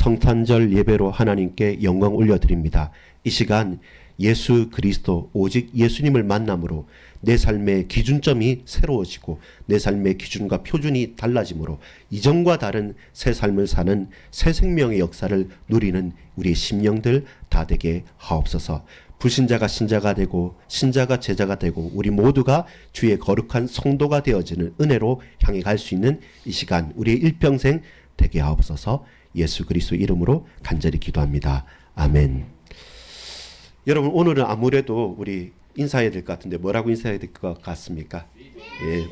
성탄절 예배로 하나님께 영광 올려드립니다. 이 시간 예수 그리스도 오직 예수님을 만남으로 내 삶의 기준점이 새로워지고 내 삶의 기준과 표준이 달라지므로 이전과 다른 새 삶을 사는 새 생명의 역사를 누리는 우리의 심령들 다 되게 하옵소서. 불신자가 신자가 되고 신자가 제자가 되고 우리 모두가 주의 거룩한 성도가 되어지는 은혜로 향해 갈 수 있는 이 시간 우리의 일평생 되게 하옵소서. 예수 그리스도 이름으로 간절히 기도합니다. 아멘. 여러분, 오늘은 아무래도 우리 인사해야 될 것 같은데 뭐라고 인사해야 될 것 같습니까? 예.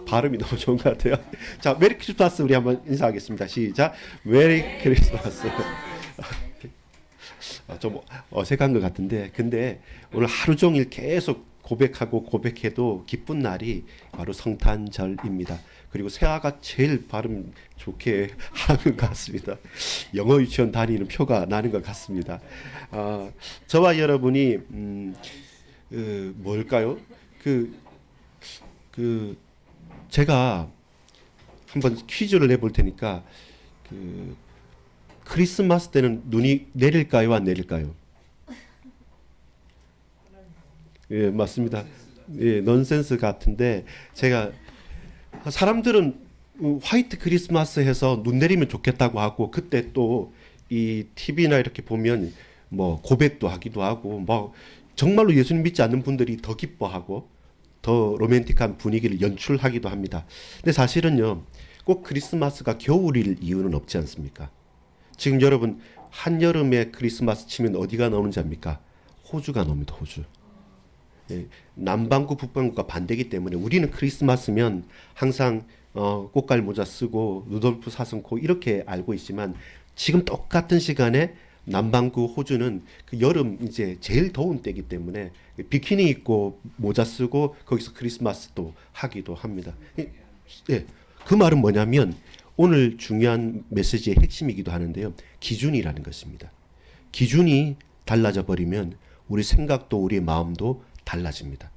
발음이 너무 좋은 것 같아요. 자, 메리 크리스마스 우리 한번 인사하겠습니다. 시작. 메리 크리스마스. 좀 어색한 것 같은데, 근데 오늘 하루 종일 계속 고백하고 고백해도 기쁜 날이 바로 성탄절입니다. 그리고 세아가 제일 발음 좋게 하는 것 같습니다. 영어 유치원 다니는 표가 나는 것 같습니다. 저와 여러분이 뭘까요? 제가 한번 퀴즈를 내볼 테니까 크리스마스 때는 눈이 내릴까요, 안 내릴까요? 예, 맞습니다. 예, 넌센스 같은데 제가 사람들은 화이트 크리스마스 해서 눈 내리면 좋겠다고 하고 그때 또 이 TV나 이렇게 보면 뭐 고백도 하기도 하고 뭐 정말로 예수님 믿지 않는 분들이 더 기뻐하고 더 로맨틱한 분위기를 연출하기도 합니다. 근데 사실은요, 꼭 크리스마스가 겨울일 이유는 없지 않습니까? 지금 여러분 한여름에 크리스마스 치면 어디가 나오는지 압니까? 호주가 나옵니다. 호주. 예, 남반구 북반구가 반대기 때문에 우리는 크리스마스면 항상 꽃갈 모자 쓰고 루돌프 사슴코 이렇게 알고 있지만 지금 똑같은 시간에 남반구 호주는 그 여름 이제 제일 더운 때이기 때문에 비키니 입고 모자 쓰고 거기서 크리스마스도 하기도 합니다. 예, 그 말은 뭐냐면 오늘 중요한 메시지의 핵심이기도 하는데요. 기준이라는 것입니다. 기준이 달라져 버리면 우리 생각도 우리의 마음도 달라집니다.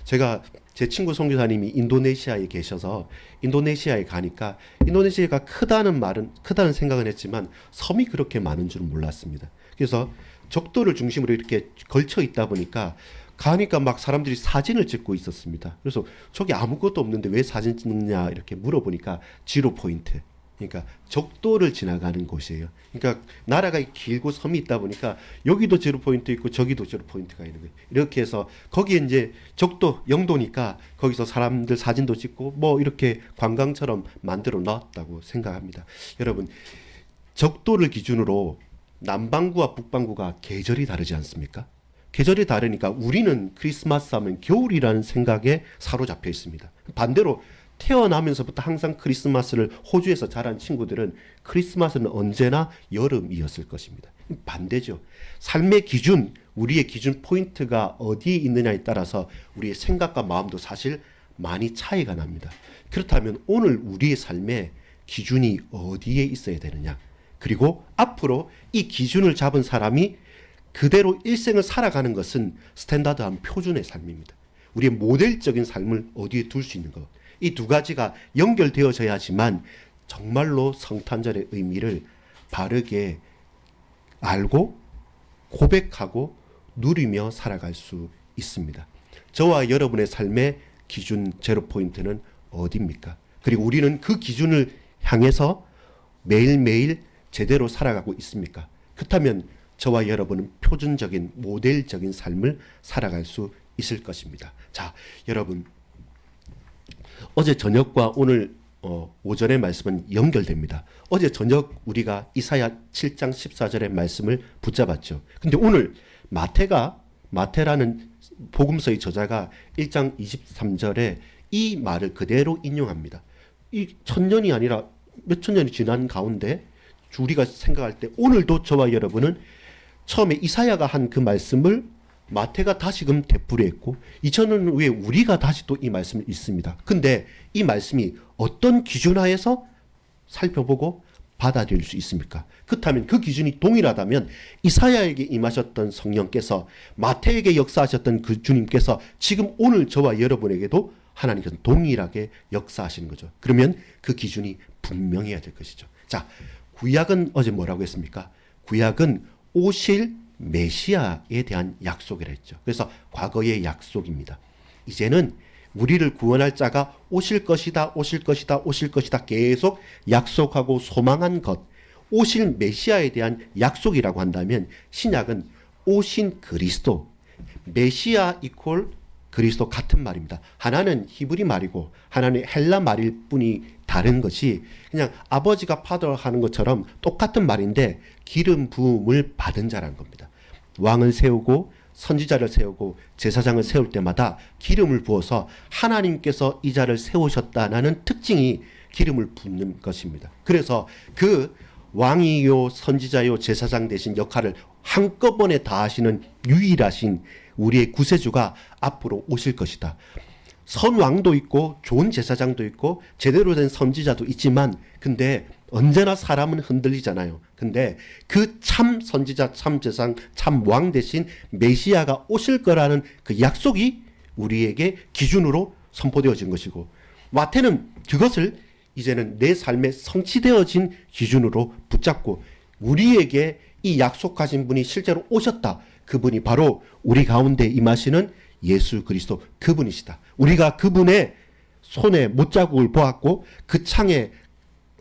제가 제 친구 선교사님이 인도네시아에 계셔서 인도네시아에 가니까 인도네시아가 크다는 생각은 했지만 섬이 그렇게 많은 줄은 몰랐습니다. 그래서 적도를 중심으로 이렇게 걸쳐 있다 보니까 가니까 막 사람들이 사진을 찍고 있었습니다. 그래서 저기 아무것도 없는데 왜 사진 찍느냐 이렇게 물어보니까 지로 포인트. 그러니까 적도를 지나가는 곳이에요. 그러니까 나라가 길고 섬이 있다 보니까 여기도 제로 포인트 있고 저기도 제로 포인트가 있는 거예요. 이렇게 해서 거기에 이제 적도 영도니까 거기서 사람들 사진도 찍고 뭐 이렇게 관광처럼 만들어 놨다고 생각합니다. 여러분, 적도를 기준으로 남반구와 북반구가 계절이 다르지 않습니까? 계절이 다르니까 우리는 크리스마스 하면 겨울이라는 생각에 사로잡혀 있습니다. 반대로 태어나면서부터 항상 크리스마스를 호주에서 자란 친구들은 크리스마스는 언제나 여름이었을 것입니다. 반대죠. 삶의 기준, 우리의 기준 포인트가 어디에 있느냐에 따라서 우리의 생각과 마음도 사실 많이 차이가 납니다. 그렇다면 오늘 우리의 삶의 기준이 어디에 있어야 되느냐? 그리고 앞으로 이 기준을 잡은 사람이 그대로 일생을 살아가는 것은 스탠다드한 표준의 삶입니다. 우리의 모델적인 삶을 어디에 둘 수 있는 것. 이 두 가지가 연결되어져야지만 정말로 성탄절의 의미를 바르게 알고 고백하고 누리며 살아갈 수 있습니다. 저와 여러분의 삶의 기준 제로 포인트는 어디입니까? 그리고 우리는 그 기준을 향해서 매일매일 제대로 살아가고 있습니까? 그렇다면 저와 여러분은 표준적인 모델적인 삶을 살아갈 수 있을 것입니다. 자, 여러분, 어제 저녁과 오늘 오전의 말씀은 연결됩니다. 어제 저녁 우리가 이사야 7장 14절의 말씀을 붙잡았죠. 근데 오늘 마태라는 복음서의 저자가 1장 23절에 이 말을 그대로 인용합니다. 이 천년이 아니라 몇천 년이 지난 가운데 우리가 생각할 때 오늘도 저와 여러분은 처음에 이사야가 한 그 말씀을 마태가 다시금 되풀이했고 2000년 후에 우리가 다시 또 이 말씀을 읽습니다. 근데 이 말씀이 어떤 기준 하에서 살펴보고 받아들일 수 있습니까? 그렇다면 그 기준이 동일하다면 이사야에게 임하셨던 성령께서 마태에게 역사하셨던 그 주님께서 지금 오늘 저와 여러분에게도 하나님께서 동일하게 역사하시는 거죠. 그러면 그 기준이 분명해야 될 것이죠. 자, 구약은 어제 뭐라고 했습니까? 구약은 오실 메시아에 대한 약속이라 했죠. 그래서 과거의 약속입니다. 이제는 우리를 구원할 자가 오실 것이다, 오실 것이다, 오실 것이다 계속 약속하고 소망한 것, 오실 메시아에 대한 약속이라고 한다면 신약은 오신 그리스도, 메시아 이퀄 그리스도 같은 말입니다. 하나는 히브리 말이고 하나는 헬라 말일 뿐이 다른 것이 그냥 아버지가 파더 하는 것처럼 똑같은 말인데 기름 부음을 받은 자라는 겁니다. 왕을 세우고 선지자를 세우고 제사장을 세울 때마다 기름을 부어서 하나님께서 이 자를 세우셨다는 특징이 기름을 붓는 것입니다. 그래서 그 왕이요 선지자요 제사장 되신 역할을 한꺼번에 다 하시는 유일하신 우리의 구세주가 앞으로 오실 것이다. 선왕도 있고 좋은 제사장도 있고 제대로 된 선지자도 있지만 근데 언제나 사람은 흔들리잖아요. 근데 그 참 선지자, 참 제사장, 참 왕 대신 메시아가 오실 거라는 그 약속이 우리에게 기준으로 선포되어진 것이고 마태는 그것을 이제는 내 삶에 성취되어진 기준으로 붙잡고 우리에게 이 약속하신 분이 실제로 오셨다. 그분이 바로 우리 가운데 임하시는 예수 그리스도 그분이시다. 우리가 그분의 손에 못자국을 보았고 그 창에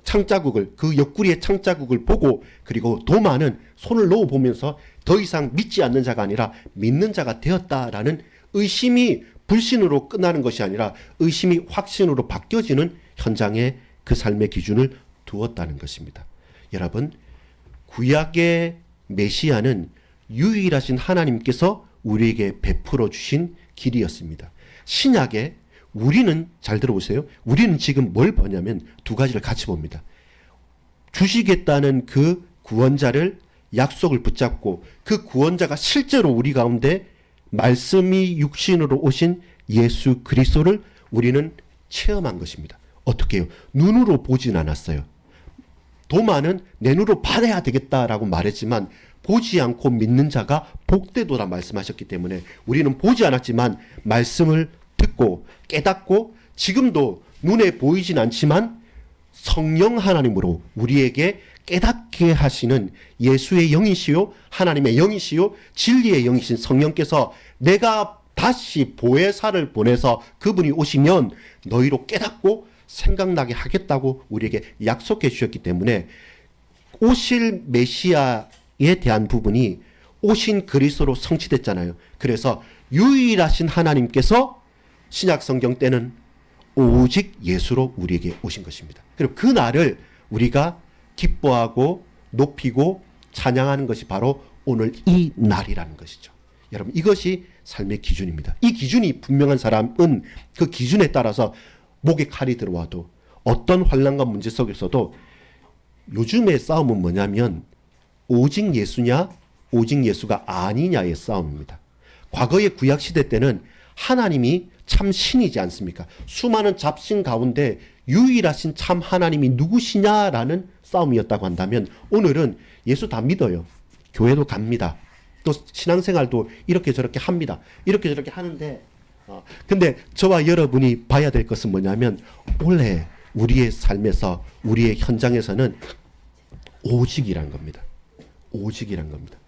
창자국을 그 옆구리의 창자국을 보고 그리고 도마는 손을 넣어 보면서 더 이상 믿지 않는 자가 아니라 믿는 자가 되었다라는 의심이 불신으로 끝나는 것이 아니라 의심이 확신으로 바뀌어지는 현장에 그 삶의 기준을 두었다는 것입니다. 여러분, 구약의 메시아는 유일하신 하나님께서 우리에게 베풀어 주신 길이었습니다. 신약에 우리는 잘 들어보세요. 우리는 지금 뭘 보냐면 두 가지를 같이 봅니다. 주시겠다는 그 구원자를 약속을 붙잡고 그 구원자가 실제로 우리 가운데 말씀이 육신으로 오신 예수 그리스도를 우리는 체험한 것입니다. 어떻게 해요? 눈으로 보진 않았어요. 도마는 내 눈으로 받아야 되겠다라고 말했지만 보지 않고 믿는 자가 복되도다 말씀하셨기 때문에 우리는 보지 않았지만 말씀을 듣고 깨닫고 지금도 눈에 보이진 않지만 성령 하나님으로 우리에게 깨닫게 하시는 예수의 영이시요 하나님의 영이시요 진리의 영이신 성령께서 내가 다시 보혜사를 보내서 그분이 오시면 너희로 깨닫고 생각나게 하겠다고 우리에게 약속해 주셨기 때문에 오실 메시아에 대한 부분이 오신 그리스도로 성취됐잖아요. 그래서 유일하신 하나님께서 신약 성경 때는 오직 예수로 우리에게 오신 것입니다. 그리고 그 날을 우리가 기뻐하고 높이고 찬양하는 것이 바로 오늘 이 날이라는 것이죠. 여러분, 이것이 삶의 기준입니다. 이 기준이 분명한 사람은 그 기준에 따라서 목에 칼이 들어와도 어떤 환난과 문제 속에서도 요즘의 싸움은 뭐냐면 오직 예수냐 오직 예수가 아니냐의 싸움입니다. 과거의 구약시대 때는 하나님이 참 신이지 않습니까? 수많은 잡신 가운데 유일하신 참 하나님이 누구시냐라는 싸움이었다고 한다면 오늘은 예수 다 믿어요. 교회도 갑니다. 또 신앙생활도 이렇게 저렇게 합니다. 이렇게 저렇게 하는데 근데 저와 여러분이 봐야 될 것은 뭐냐면 원래 우리의 삶에서 우리의 현장에서는 오직이란 겁니다. 오직이란 겁니다.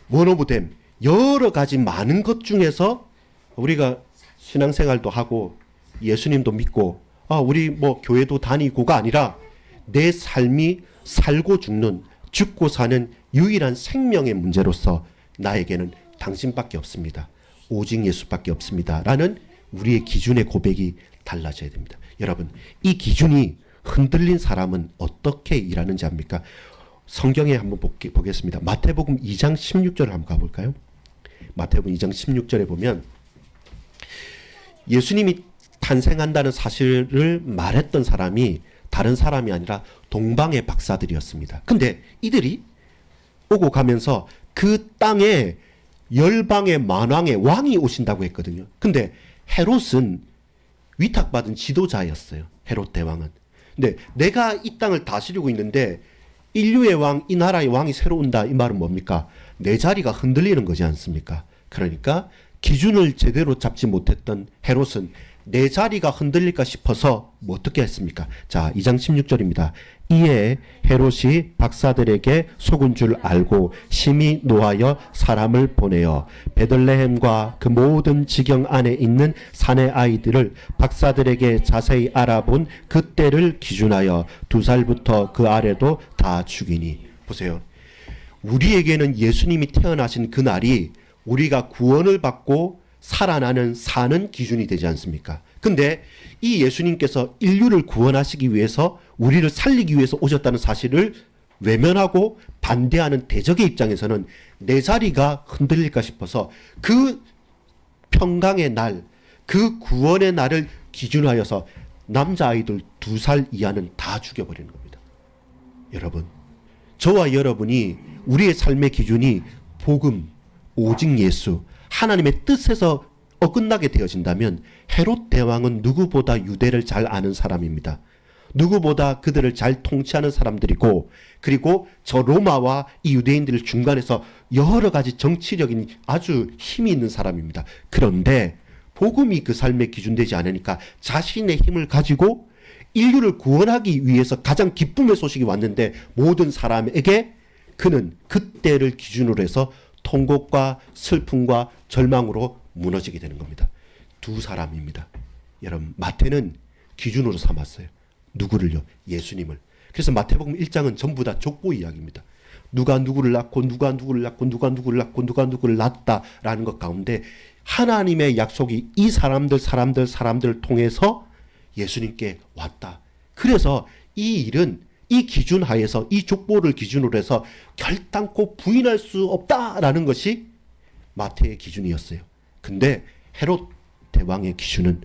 원 오브 댐 여러 가지 많은 것 중에서 우리가 신앙생활도 하고 예수님도 믿고 우리 뭐 교회도 다니고가 아니라 내 삶이 살고 죽는 죽고 사는 유일한 생명의 문제로서 나에게는 당신밖에 없습니다. 오직 예수밖에 없습니다. 라는 우리의 기준의 고백이 달라져야 됩니다. 여러분, 이 기준이 흔들린 사람은 어떻게 일하는지 압니까? 성경에 한번 보겠습니다. 마태복음 2장 16절을 한번 가볼까요? 마태복음 2장 16절에 보면 예수님이 탄생한다는 사실을 말했던 사람이 다른 사람이 아니라 동방의 박사들이었습니다. 근데 이들이 오고 가면서 그 땅에 열방의 만왕의 왕이 오신다고 했거든요. 근데 헤롯은 위탁받은 지도자였어요. 헤롯 대왕은. 근데 내가 이 땅을 다스리고 있는데 인류의 왕, 이 나라의 왕이 새로 온다. 이 말은 뭡니까? 내 자리가 흔들리는 거지 않습니까? 그러니까 기준을 제대로 잡지 못했던 헤롯은 내 자리가 흔들릴까 싶어서 뭐 어떻게 했습니까? 자, 2장 16절입니다. 이에 헤롯이 박사들에게 속은 줄 알고 심히 노하여 사람을 보내어 베들레헴과 그 모든 지경 안에 있는 사내 아이들을 박사들에게 자세히 알아본 그때를 기준하여 2살부터 그 아래도 다 죽이니. 보세요. 우리에게는 예수님이 태어나신 그 날이 우리가 구원을 받고 살아나는 사는 기준이 되지 않습니까? 근데 이 예수님께서 인류를 구원하시기 위해서 우리를 살리기 위해서 오셨다는 사실을 외면하고 반대하는 대적의 입장에서는 내 자리가 흔들릴까 싶어서 그 평강의 날, 그 구원의 날을 기준하여서 남자아이들 2살 이하는 다 죽여버리는 겁니다. 여러분, 저와 여러분이 우리의 삶의 기준이 복음, 오직 예수, 하나님의 뜻에서 어긋나게 되어진다면 헤롯 대왕은 누구보다 유대를 잘 아는 사람입니다. 누구보다 그들을 잘 통치하는 사람들이고, 그리고 저 로마와 이 유대인들을 중간에서 여러 가지 정치력인 아주 힘이 있는 사람입니다. 그런데 복음이 그 삶의 기준 되지 않으니까 자신의 힘을 가지고 인류를 구원하기 위해서 가장 기쁨의 소식이 왔는데 모든 사람에게 그는 그때를 기준으로 해서 통곡과 슬픔과 절망으로 무너지게 되는 겁니다. 2사람입니다. 여러분, 마태는 기준으로 삼았어요. 누구를요? 예수님을. 그래서 마태복음 1장은 전부 다 족보 이야기입니다. 누가 누구를 낳고 누가 누구를 낳고 누가 누구를 낳고 누가 누구를 낳았다라는 것 가운데 하나님의 약속이 이 사람들을 통해서 예수님께 왔다. 그래서 이 일은 이 기준 하에서 이 족보를 기준으로 해서 결단코 부인할 수 없다라는 것이 마태의 기준이었어요. 근데 헤롯 대왕의 기준은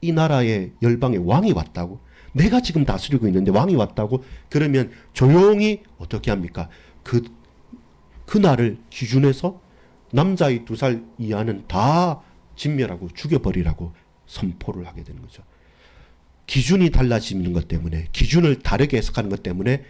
이 나라의 열방의 왕이 왔다고? 내가 지금 다스리고 있는데 왕이 왔다고? 그러면 조용히 어떻게 합니까? 그날을 기준해서 남자의 2살 이하는 다 진멸하고 죽여버리라고 선포를 하게 되는 거죠. 기준이 달라지는 것 때문에, 기준을 다르게 해석하는 것 때문에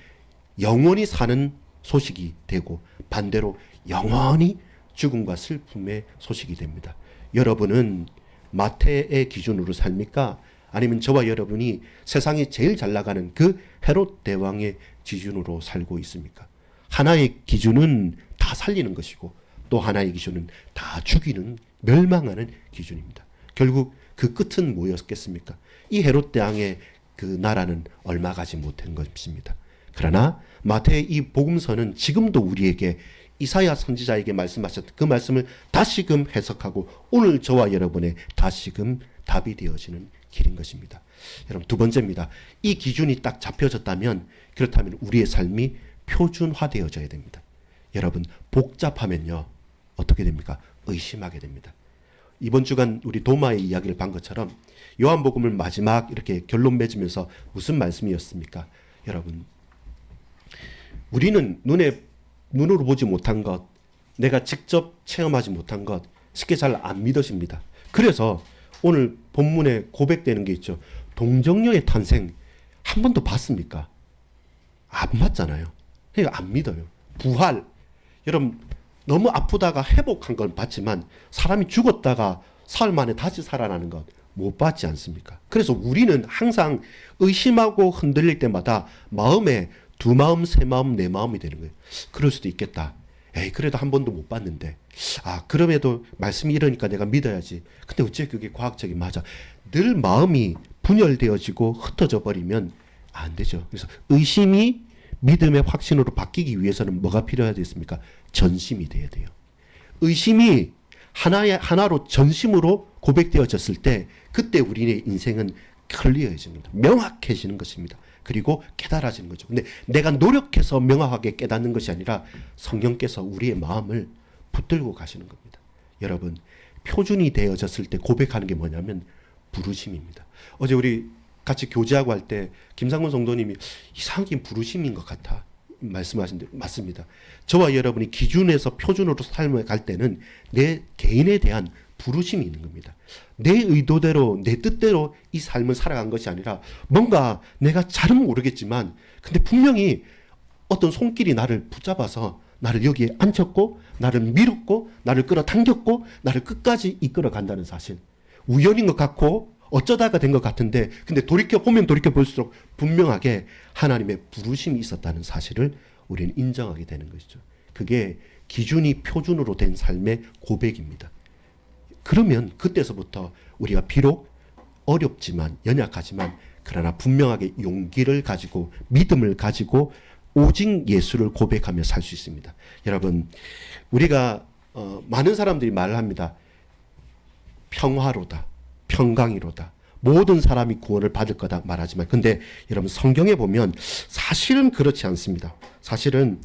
영원히 사는 소식이 되고 반대로 영원히 죽음과 슬픔의 소식이 됩니다. 여러분은 마태의 기준으로 삽니까? 아니면 저와 여러분이 세상이 제일 잘 나가는 그 헤롯 대왕의 기준으로 살고 있습니까? 하나의 기준은 다 살리는 것이고 또 하나의 기준은 다 죽이는, 멸망하는 기준입니다. 결국 그 끝은 뭐였겠습니까? 이 헤롯 대왕의 그 나라는 얼마 가지 못한 것입니다. 그러나 마태의 이 복음서는 지금도 우리에게 이사야 선지자에게 말씀하셨던 그 말씀을 다시금 해석하고 오늘 저와 여러분의 다시금 답이 되어지는 길인 것입니다. 여러분, 2번째입니다. 이 기준이 딱 잡혀졌다면, 그렇다면 우리의 삶이 표준화되어져야 됩니다. 여러분, 복잡하면요 어떻게 됩니까? 의심하게 됩니다. 이번 주간 우리 도마의 이야기를 본 것처럼 요한복음을 마지막 이렇게 결론 맺으면서 무슨 말씀이었습니까? 여러분, 우리는 눈으로 보지 못한 것, 내가 직접 체험하지 못한 것 쉽게 잘 안 믿어집니다. 그래서 오늘 본문에 고백되는 게 있죠. 동정녀의 탄생 한 번도 봤습니까? 안 봤잖아요. 그러니까 안 믿어요. 부활, 여러분 너무 아프다가 회복한 건 봤지만 사람이 죽었다가 사흘 만에 다시 살아나는 것 못 봤지 않습니까? 그래서 우리는 항상 의심하고 흔들릴 때마다 마음에 2마음, 3마음, 4마음이 되는 거예요. 그럴 수도 있겠다. 에이, 그래도 한 번도 못 봤는데. 그럼에도 말씀이 이러니까 내가 믿어야지. 근데 어째 그게 과학적이 맞아. 늘 마음이 분열되어지고 흩어져 버리면 안 되죠. 그래서 의심이 믿음의 확신으로 바뀌기 위해서는 뭐가 필요하겠습니까? 전심이 돼야 돼요. 의심이 하나로 전심으로 고백되어졌을 때 그때 우리의 인생은 클리어해집니다. 명확해지는 것입니다. 그리고 깨달아지는 거죠. 근데 내가 노력해서 명확하게 깨닫는 것이 아니라 성령께서 우리의 마음을 붙들고 가시는 겁니다. 여러분, 표준이 되어졌을 때 고백하는 게 뭐냐면 부르심입니다. 어제 우리 같이 교제하고 할 때 김상곤 성도님이 이상하게 부르심인 것 같아 말씀하신데 맞습니다. 저와 여러분이 기준에서 표준으로 삶을 갈 때는 내 개인에 대한 부르심이 있는 겁니다. 내 의도대로 내 뜻대로 이 삶을 살아간 것이 아니라 뭔가 내가 잘은 모르겠지만 근데 분명히 어떤 손길이 나를 붙잡아서 나를 여기에 앉혔고 나를 밀었고 나를 끌어당겼고 나를 끝까지 이끌어 간다는 사실. 우연인 것 같고 어쩌다가 된 것 같은데 근데 돌이켜 볼수록 분명하게 하나님의 부르심이 있었다는 사실을 우리는 인정하게 되는 것이죠. 그게 기준이 표준으로 된 삶의 고백입니다. 그러면 그때서부터 우리가 비록 어렵지만 연약하지만 그러나 분명하게 용기를 가지고 믿음을 가지고 오직 예수를 고백하며 살 수 있습니다. 여러분 우리가 많은 사람들이 말을 합니다. 평화로다. 평강이로다. 모든 사람이 구원을 받을 거다 말하지만 근데 여러분 성경에 보면 사실은 그렇지 않습니다. 사실은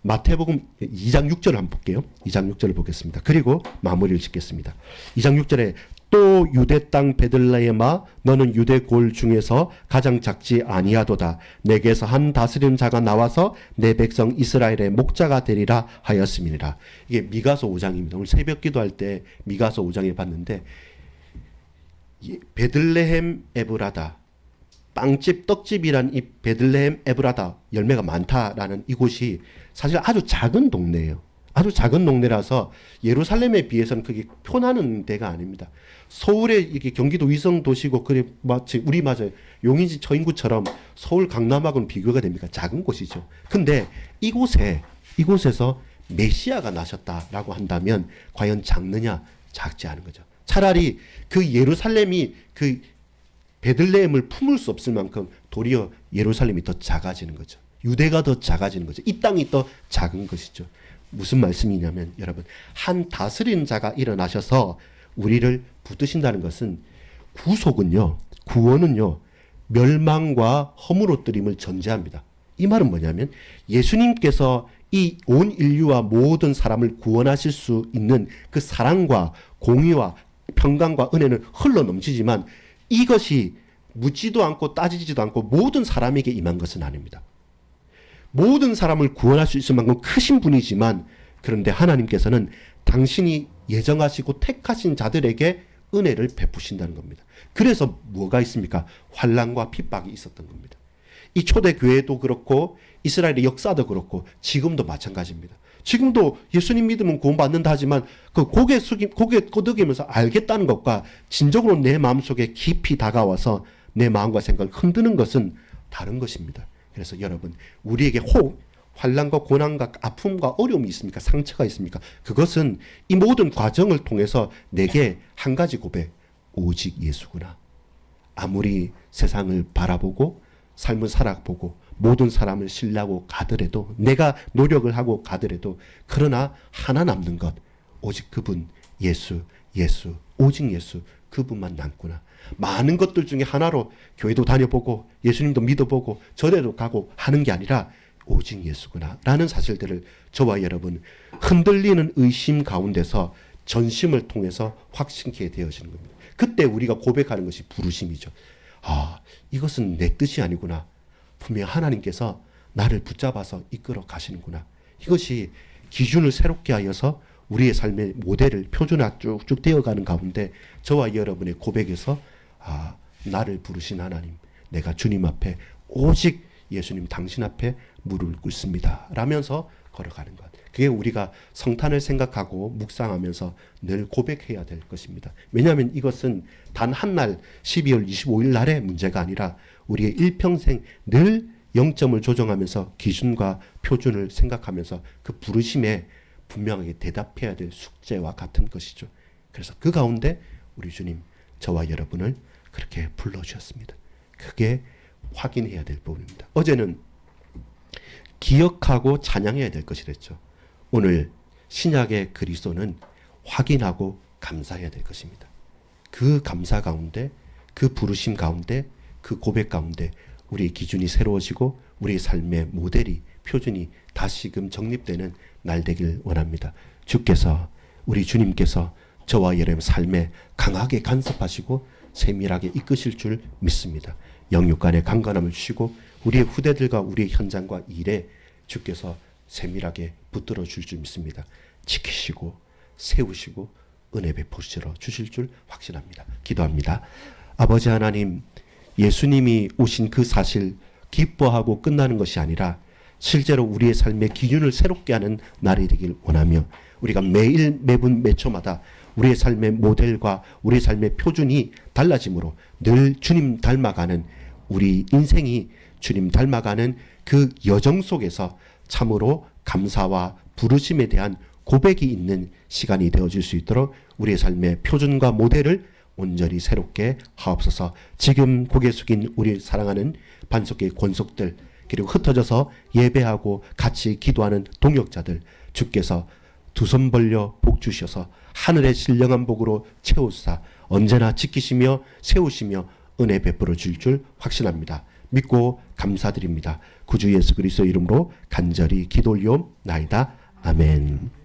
마태복음 2장 6절을 한번 볼게요. 2장 6절을 보겠습니다. 그리고 마무리를 짓겠습니다. 2장 6절에 또 유대 땅 베들레헴아 너는 유대 골 중에서 가장 작지 아니하도다. 내게서 한 다스리는 자가 나와서 내 백성 이스라엘의 목자가 되리라 하였음이니라. 이게 미가서 5장입니다. 오늘 새벽 기도할 때 미가서 5장에 봤는데 베들레헴 에브라다 빵집 떡집이란 이 베들레헴 에브라다 열매가 많다라는 이곳이 사실 아주 작은 동네예요. 아주 작은 동네라서 예루살렘에 비해서는 그게 표나는 데가 아닙니다. 서울에 이게 경기도 위성 도시고 그래 마치 우리 맞아요. 용인시 처인구처럼 서울 강남하고는 비교가 됩니까? 작은 곳이죠. 근데 이곳에서 메시아가 나셨다라고 한다면 과연 작느냐? 작지 않은 거죠. 차라리 그 예루살렘이 그 베들레헴을 품을 수 없을 만큼 도리어 예루살렘이 더 작아지는 거죠. 유대가 더 작아지는 거죠. 이 땅이 더 작은 것이죠. 무슨 말씀이냐면 여러분 한 다스리는 자가 일어나셔서 우리를 붙드신다는 것은 구원은요 멸망과 허물어뜨림을 전제합니다. 이 말은 뭐냐면 예수님께서 이 온 인류와 모든 사람을 구원하실 수 있는 그 사랑과 공의와 평강과 은혜는 흘러 넘치지만 이것이 묻지도 않고 따지지도 않고 모든 사람에게 임한 것은 아닙니다. 모든 사람을 구원할 수 있을 만큼 크신 분이지만 그런데 하나님께서는 당신이 예정하시고 택하신 자들에게 은혜를 베푸신다는 겁니다. 그래서 뭐가 있습니까? 환난과 핍박이 있었던 겁니다. 이 초대교회도 그렇고 이스라엘의 역사도 그렇고 지금도 마찬가지입니다. 지금도 예수님 믿으면 구원받는다 하지만 그 고개 끄덕이면서 알겠다는 것과 진정으로 내 마음속에 깊이 다가와서 내 마음과 생각을 흔드는 것은 다른 것입니다. 그래서 여러분 우리에게 혹 환난과 고난과 아픔과 어려움이 있습니까? 상처가 있습니까? 그것은 이 모든 과정을 통해서 내게 한 가지 고백, 오직 예수구나. 아무리 세상을 바라보고 삶을 살아보고 모든 사람을 신뢰하고 가더라도 내가 노력을 하고 가더라도 그러나 하나 남는 것 오직 그분 예수 오직 예수 그분만 남구나. 많은 것들 중에 하나로 교회도 다녀보고 예수님도 믿어보고 절에도 가고 하는 게 아니라 오직 예수구나 라는 사실들을 저와 여러분 흔들리는 의심 가운데서 전심을 통해서 확신케 되어지는 겁니다. 그때 우리가 고백하는 것이 부르심이죠. 아, 이것은 내 뜻이 아니구나. 분명 하나님께서 나를 붙잡아서 이끌어 가시는구나. 이것이 기준을 새롭게 하여서 우리의 삶의 모델을 표준화 쭉쭉 되어가는 가운데 저와 여러분의 고백에서 아, 나를 부르신 하나님, 내가 주님 앞에 오직 예수님 당신 앞에 무릎을 꿇습니다 라면서 걸어가는 것. 그게 우리가 성탄을 생각하고 묵상하면서 늘 고백해야 될 것입니다. 왜냐하면 이것은 단 한 날 12월 25일 날의 문제가 아니라 우리의 일평생 늘 0점을 조정하면서 기준과 표준을 생각하면서 그 부르심에 분명하게 대답해야 될 숙제와 같은 것이죠. 그래서 그 가운데 우리 주님 저와 여러분을 그렇게 불러주셨습니다. 그게 확인해야 될 부분입니다. 어제는 기억하고 찬양해야 될 것이랬죠. 오늘 신약의 그리스도는 확인하고 감사해야 될 것입니다. 그 감사 가운데 그 부르심 가운데 그 고백 가운데 우리의 기준이 새로워지고 우리의 삶의 모델이 표준이 다시금 정립되는 날 되길 원합니다. 주께서 우리 주님께서 저와 여러분 삶에 강하게 간섭하시고 세밀하게 이끄실 줄 믿습니다. 영육 간의 강건함을 주시고 우리의 후대들과 우리의 현장과 일에 주께서 세밀하게 붙들어 줄 믿습니다. 지키시고 세우시고 은혜 베푸시러 주실 줄 확신합니다. 기도합니다. 아버지 하나님, 예수님이 오신 그 사실 기뻐하고 끝나는 것이 아니라 실제로 우리의 삶의 기준을 새롭게 하는 날이 되길 원하며 우리가 매일 매분 매초마다 우리의 삶의 모델과 우리의 삶의 표준이 달라짐으로 늘 주님 닮아가는 우리 인생이 주님 닮아가는 그 여정 속에서 참으로 감사와 부르심에 대한 고백이 있는 시간이 되어질 수 있도록 우리의 삶의 표준과 모델을 온전히 새롭게 하옵소서. 지금 고개 숙인 우리 사랑하는 반석의 권속들, 그리고 흩어져서 예배하고 같이 기도하는 동역자들, 주께서 두 손 벌려 복 주셔서 하늘의 신령한 복으로 채우사 언제나 지키시며 세우시며 은혜 베풀어 줄 확신합니다. 믿고 감사드립니다. 구주 예수 그리스도 이름으로 간절히 기도 올리옵나이다. 아멘.